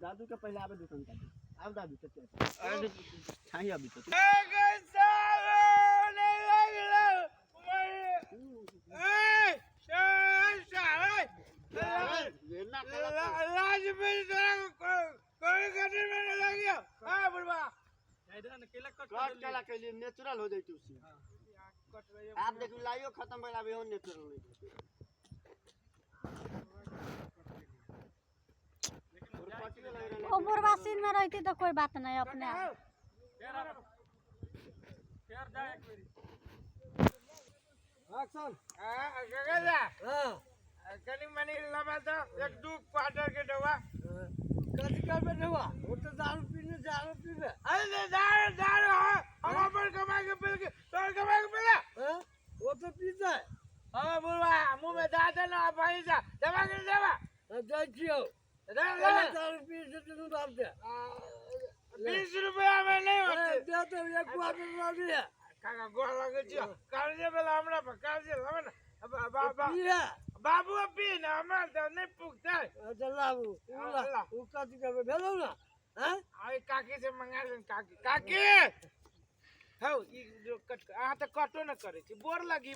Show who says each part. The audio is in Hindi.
Speaker 1: दादू के पहले आवे दुकान का अब दादू के अरे छाई अभी तो केला के लिए नेचुरल हो जाती उससे आप देखो लाइयो खत्म भइल अभी हो नेचुरल हो
Speaker 2: वो बुरवासीन में रहती तो कोई बात नहीं अपने
Speaker 1: एक्शन
Speaker 3: कनी मनी लबा तो एक दो क्वार्टर के दवा
Speaker 1: कथी करबे दवा वो तो दारू पीने
Speaker 3: अरे दारू हम अपन कमा के पी के तोर कमा के पीला
Speaker 1: वो तो पीता है
Speaker 3: हां बुलवा मुंह में दादा ना पैसा दवा के दवा
Speaker 1: देखियो दारू पी से तुम बाप दे
Speaker 3: 20 रुपया में नहीं होते
Speaker 1: दे तो एक क्वार्टर ला दिया
Speaker 3: काका गोड़ लगे छियो कर्जे बेला हमरा पर कर्जे लबे ना बाबा
Speaker 1: पिया
Speaker 3: बाबू पी ना हमरा तो नहीं पुगता
Speaker 1: अच्छा लाबू उला उ कथी करबे भेलौ ना हैं
Speaker 3: आई काकी से मंगा ले काकी हौ ई जो कट आ त कटो न करे छी बोर लगी